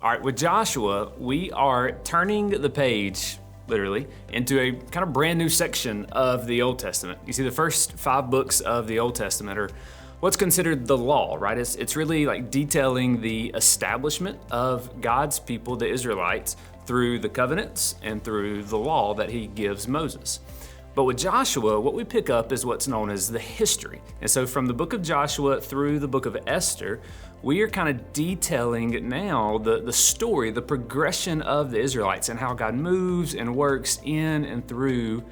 All right, with Joshua, we are turning the page, literally, into a kind of brand new section of the Old Testament. You see, the first 5 books of the Old Testament are what's considered the law, right? It's really like detailing the establishment of God's people, the Israelites, through the covenants and through the law that he gives Moses. But with Joshua, what we pick up is what's known as the history. And so from the book of Joshua through the book of Esther, we are kind of detailing now the story, the progression of the Israelites and how God moves and works in and through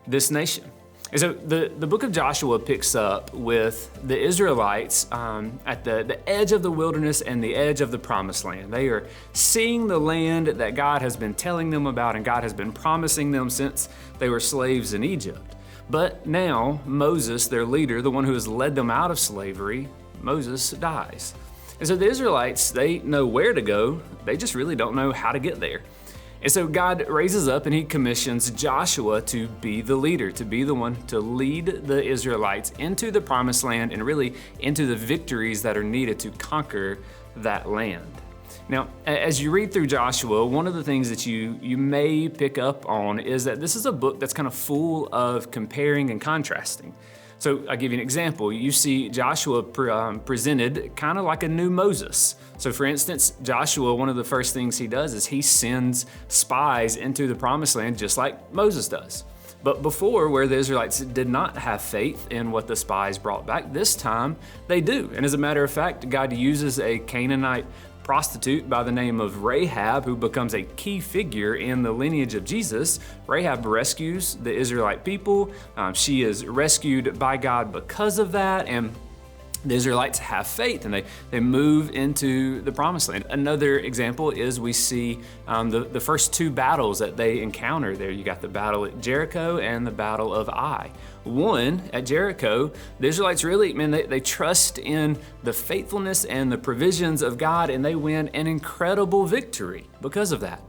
this nation. And so the book of Joshua picks up with the Israelites at the edge of the wilderness and the edge of the promised land. They are seeing the land that God has been telling them about and God has been promising them since they were slaves in Egypt. But now Moses, their leader, the one who has led them out of slavery, Moses dies. And so the Israelites, they know where to go, they just really don't know how to get there. And so God raises up and he commissions Joshua to be the leader, to be the one to lead the Israelites into the promised land and really into the victories that are needed to conquer that land. Now, as you read through Joshua, one of the things that you may pick up on is that this is a book that's kind of full of comparing and contrasting. So I'll give you an example. You see Joshua presented kind of like a new Moses. So for instance, Joshua, one of the first things he does is he sends spies into the promised land just like Moses does. But before, where the Israelites did not have faith in what the spies brought back, this time they do. And as a matter of fact, God uses a Canaanite prostitute by the name of Rahab, who becomes a key figure in the lineage of Jesus. Rahab rescues the Israelite people. She is rescued by God because of that, and the Israelites have faith and they move into the promised land. Another example is we see the first 2 battles that they encounter there. You got the battle at Jericho and the battle of Ai. One, at Jericho, the Israelites really, they trust in the faithfulness and the provisions of God, and they win an incredible victory because of that.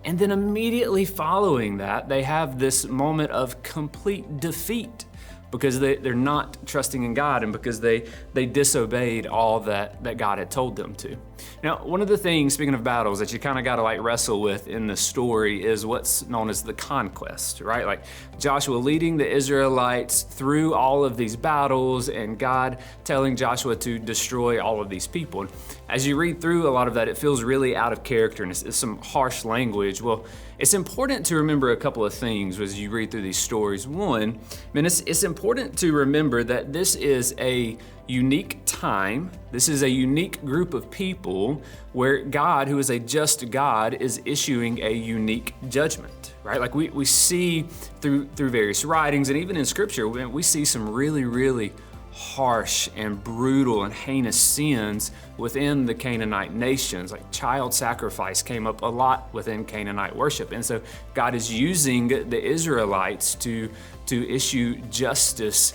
And then immediately following that, they have this moment of complete defeat because they're not trusting in God and because they disobeyed all that God had told them to. Now, one of the things, speaking of battles, that you kind of got to wrestle with in the story is what's known as the conquest, right? Like Joshua leading the Israelites through all of these battles and God telling Joshua to destroy all of these people. And as you read through a lot of that, it feels really out of character and it's some harsh language. Well, it's important to remember a couple of things as you read through these stories. One, it's important to remember that this is a unique time. This is a unique group of people where God, who is a just God, is issuing a unique judgment, right? Like we see through various writings and even in scripture, we see some really, really harsh and brutal and heinous sins within the Canaanite nations. Like child sacrifice came up a lot within Canaanite worship. And so God is using the Israelites to issue justice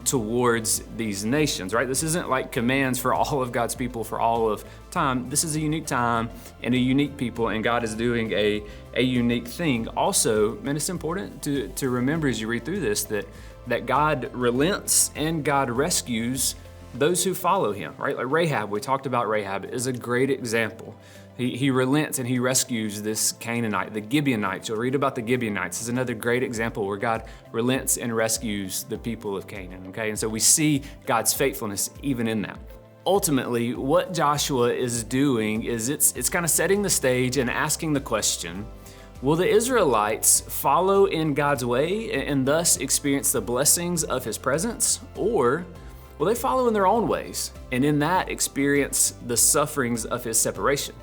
towards these nations, right? This isn't like commands for all of God's people for all of time. This is a unique time and a unique people, and God is doing a unique thing. Also, it's important to remember as you read through this that God relents and God rescues those who follow him, right? Like Rahab, we talked about Rahab, is a great example. He relents and he rescues this Canaanite, the Gibeonites. You'll read about the Gibeonites. Is another great example where God relents and rescues the people of Canaan, okay? And so we see God's faithfulness even in that. Ultimately, what Joshua is doing is it's kind of setting the stage and asking the question, will the Israelites follow in God's way and thus experience the blessings of his presence? Or will they follow in their own ways and in that experience the sufferings of his separation?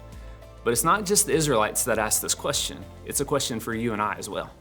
But it's not just the Israelites that ask this question. It's a question for you and I as well.